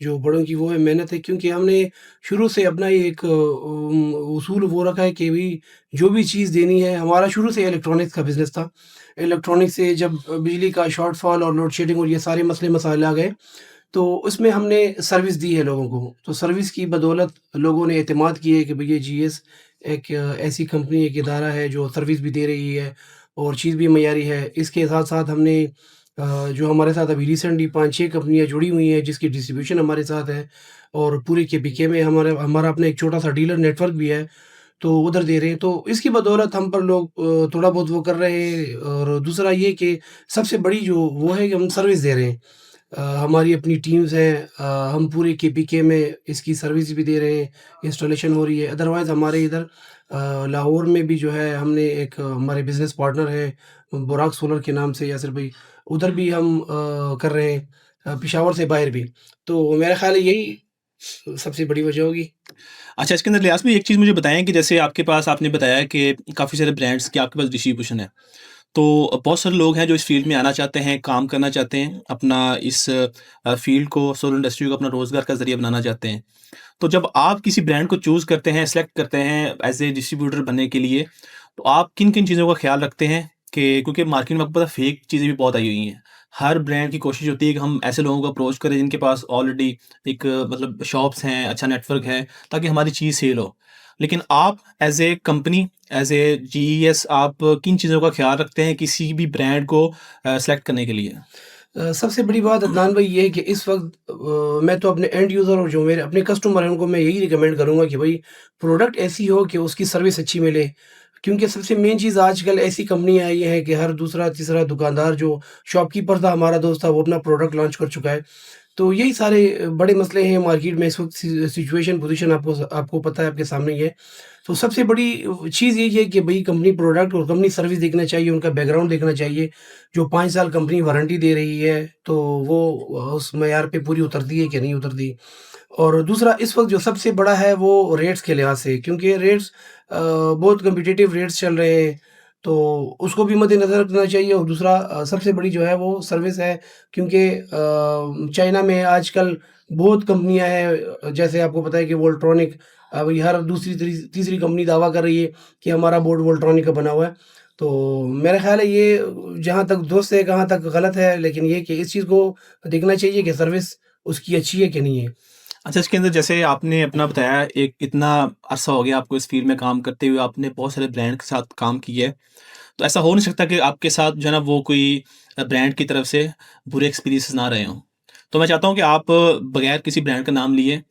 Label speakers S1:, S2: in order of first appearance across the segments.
S1: जो बड़ों की वो है मेहनत है, क्योंकि हमने शुरू से अपना ये एक उसूल वो रखा है कि भाई जो भी चीज़ देनी है, हमारा शुरू से इलेक्ट्रॉनिक्स का बिज़नेस था। इलेक्ट्रॉनिक्स से जब बिजली का शॉर्टफॉल और लोड शेडिंग और ये सारे मसले मसाइल आ गए, तो उसमें हमने सर्विस दी है लोगों को। तो सर्विस की बदौलत लोगों ने एतमाद किया है कि भई ये जीएस एक ऐसी कंपनी, एक इदारा है जो सर्विस भी दे रही है और चीज़ भी मयारी है। इसके साथ-साथ हमने जो हमारे साथ अभी रिसेंटली 5-6 कंपनियाँ जुड़ी हुई हैं जिसकी डिस्ट्रीब्यूशन हमारे साथ है, और पूरे केपीके में हमारा अपना एक छोटा-सा डीलर नेटवर्क भी है, तो उधर दे रहे हैं। तो इसकी बदौलत हम पर लोग थोड़ा बहुत वो कर रहे हैं, और दूसरा ये कि सबसे बड़ी जो वो है कि हम सर्विस दे रहे हैं। हमारी अपनी टीम्स हैं, हम पूरे केपीके में इसकी सर्विस भी दे रहे हैं, इंस्टॉलेशन हो रही है। अदरवाइज़ हमारे इधर लाहौर में भी जो है हमने एक हमारे बिज़नेस पार्टनर है बुराक सोलर के नाम से, यासिर भाई, उधर भी हम कर रहे हैं, पेशावर से बाहर भी। तो मेरा ख़्याल है यही सबसे बड़ी वजह होगी।
S2: अच्छा, इसके अंदर लियाज़ भाई एक चीज़ मुझे बताएँ कि जैसे आपके पास आपने बताया कि काफ़ी सारे ब्रांड्स की आपके पास डिस्ट्रीब्यूशन है। तो बहुत सारे लोग हैं जो इस फ़ील्ड में आना चाहते हैं, काम करना चाहते हैं, अपना इस फ़ील्ड को, सोलर इंडस्ट्री को अपना रोज़गार का ज़रिया बनाना चाहते हैं। तो जब आप किसी ब्रांड को चूज़ करते हैं, सेलेक्ट करते हैं एज़ ए डिस्ट्रीब्यूटर बनने के लिए, तो आप किन-किन चीज़ों का ख़्याल रखते हैं कि क्योंकि मार्केट में आपको पता है फ़ेक चीज़ें भी बहुत आई हुई हैं। हर ब्रांड की कोशिश होती है कि हम ऐसे लोगों को अप्रोच करें जिनके पास ऑलरेडी एक मतलब शॉप्स हैं, अच्छा नेटवर्क है, ताकि हमारी चीज़ सेल हो। लेकिन आप as a company, as a GES आप किन चीज़ों का ख़्याल रखते हैं किसी भी ब्रांड को सेलेक्ट करने के लिए?
S1: सबसे बड़ी बात अदनान भाई ये है कि इस वक्त मैं तो अपने एंड यूज़र और जो मेरे अपने कस्टमर हैं उनको मैं यही रिकमेंड करूँगा कि भाई प्रोडक्ट ऐसी हो कि उसकी सर्विस अच्छी मिले, क्योंकि सबसे मेन चीज़ आजकल ऐसी कंपनियाँ आई हैं कि हर दूसरा तीसरा दुकानदार जो शॉपकीपर था हमारा दोस्त था वो अपना प्रोडक्ट लॉन्च कर चुका है। तो यही सारे बड़े मसले हैं मार्केट में इस वक्त। सिचुएशन पोजीशन आपको पता है, आपके सामने ही है। तो सबसे बड़ी चीज़ यही है कि भाई कंपनी प्रोडक्ट और कंपनी सर्विस देखना चाहिए, उनका बैकग्राउंड देखना चाहिए। जो 5 साल कंपनी वारंटी दे रही है, तो वो उस मयार पे पूरी उतरती है कि नहीं उतरती। और दूसरा इस वक्त जो सबसे बड़ा है वो रेट्स के लिहाज से, क्योंकि रेट्स बहुत कम्पिटिटिव रेट्स चल रहे हैं, तो उसको भी मद्देनज़र रखना चाहिए। और दूसरा सबसे बड़ी जो है वो सर्विस है, क्योंकि चाइना में आजकल बहुत कंपनियां हैं, जैसे आपको पता है कि वोल्ट्रॉनिक, अभी हर दूसरी तीसरी कंपनी दावा कर रही है कि हमारा बोर्ड वोल्ट्रॉनिक का बना हुआ है। तो मेरा ख्याल है ये जहाँ तक दुरुस्त है कहाँ तक गलत है, लेकिन ये कि इस चीज़ को देखना चाहिए कि सर्विस उसकी अच्छी है कि नहीं है।
S2: अच्छा, इसके अंदर जैसे आपने अपना बताया एक इतना अरसा हो गया आपको इस फ़ील्ड में काम करते हुए, आपने बहुत सारे ब्रांड के साथ काम किया है। तो ऐसा हो नहीं सकता कि आपके साथ जो है ना वो कोई ब्रांड की तरफ से बुरे एक्सपीरियंसेस ना रहे हों। तो मैं चाहता हूँ कि आप बगैर किसी ब्रांड का नाम लिए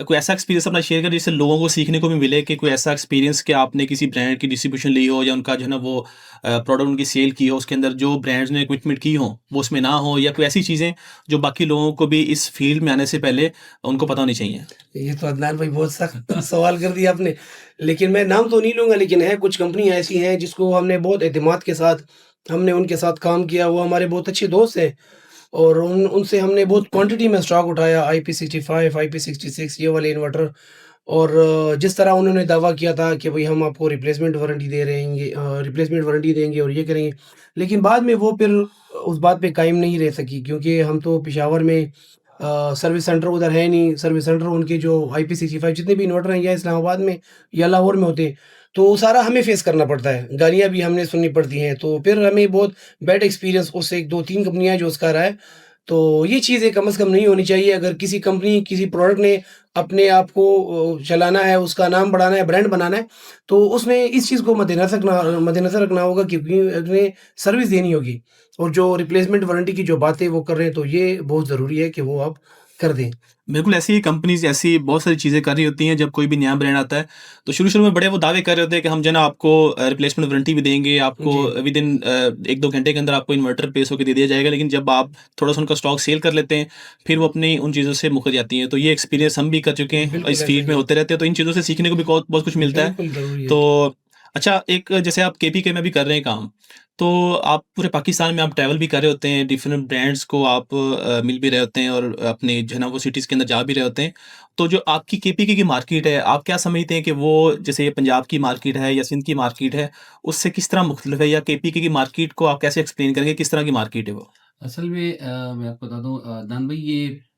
S2: कोई ऐसा एक्सपीरियंस अपना शेयर करें जिससे लोगों को सीखने को भी मिले कि कोई ऐसा एक्सपीरियंस कि आपने किसी ब्रांड की डिस्ट्रीब्यूशन ली हो या उनका जो है ना वो प्रोडक्ट उनकी सेल की हो, उसके अंदर जो ब्रांड्स ने कमिटमेंट की हो, वो उसमें ना हो, या कोई ऐसी चीज़ें जो बाकी लोगों को भी इस फ़ील्ड में आने से पहले उनको पता होनी चाहिए?
S1: ये तो अदनान भाई बहुत सख्त सवाल कर दिया आपने, लेकिन मैं नाम तो नहीं लूँगा, लेकिन है कुछ कंपनियाँ ऐसी हैं जिसको हमने बहुत एतमाद के साथ हमने उनके साथ काम किया, वो हमारे बहुत अच्छे दोस्त हैं, और उनसे हमने बहुत क्वांटिटी में स्टॉक उठाया, IP65, IP66 ये वाले इन्वर्टर। और जिस तरह उन्होंने दावा किया था कि भाई हम आपको रिप्लेसमेंट वारंटी दे रहेंगे, रिप्लेसमेंट वारंटी देंगे और ये करेंगे, लेकिन बाद में वो फिर उस बात पे कायम नहीं रह सकी, क्योंकि हम तो पेशावर में सर्विस सेंटर उधर है नहीं। सर्विस सेंटर उनके जो IP65 जितने भी इन्वर्टर हैं या इस्लामाबाद में या लाहौर में होते हैं, तो वो सारा हमें फेस करना पड़ता है, गालियाँ भी हमने सुननी पड़ती हैं। तो फिर हमें बहुत बैड एक्सपीरियंस उससे 1-2-3 कंपनियाँ जो उसका रहा है। तो ये चीज़ें कम से कम नहीं होनी चाहिए। अगर किसी कंपनी किसी प्रोडक्ट ने अपने आप को चलाना है, उसका नाम बढ़ाना है, ब्रांड बनाना है, तो उसमें इस चीज़ को मद्देनज़र रखना होगा, क्योंकि उन्हें सर्विस देनी होगी। और जो रिप्लेसमेंट वारंटी की जो बातें वो कर रहे हैं, तो ये बहुत ज़रूरी है कि वो आप कर दें।
S2: बिल्कुल, ऐसी कंपनीज़ ऐसी बहुत सारी चीज़ें कर रही होती हैं, जब कोई भी नया ब्रांड आता है, तो शुरू-शुरू में बड़े वो दावे कर रहे होते हैं कि हम जो है ना आपको रिप्लेसमेंट वारंटी भी देंगे, आपको
S1: जी,
S2: विदिन 1-2 घंटे के अंदर आपको इन्वर्टर रिप्लेस होके दे दिया जाएगा। लेकिन जब आप थोड़ा-सा उनका स्टॉक सेल कर लेते हैं, फिर वो अपनी उन चीज़ों से मुकर जाती हैं। तो ये एक्सपीरियंस हम भी कर चुके हैं,
S1: बिल्कुल
S2: इस
S1: ऐसा
S2: फील्ड
S1: ही
S2: में
S1: है।
S2: होते रहते हैं, तो इन चीज़ों से सीखने को भी बहुत बहुत कुछ मिलता है।
S1: बिल्कुल ज़रूरी है।
S2: तो अच्छा, एक जैसे आप केपीके में भी कर रहे हैं काम, तो आप पूरे पाकिस्तान में आप ट्रैवल भी कर रहे होते हैं, डिफरेंट ब्रांड्स को आप मिल भी रहे होते हैं और अपने जो है ना वो सिटीज़ के अंदर जा भी रहे होते हैं। तो जो आपकी केपीके की मार्केट है, आप क्या समझते हैं कि वो जैसे ये पंजाब की मार्केट है या सिंध की मार्केट है, उससे किस तरह मुख्तलिफ है, या केपीके की मार्केट को आप कैसे एक्सप्लेन करेंगे, किस तरह की मार्केट है वो?
S3: असल में मैं आपको बता दूँ दान भाई, ये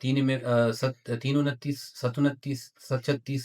S3: 329، 729، 736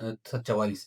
S3: 744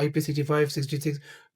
S1: IP65 66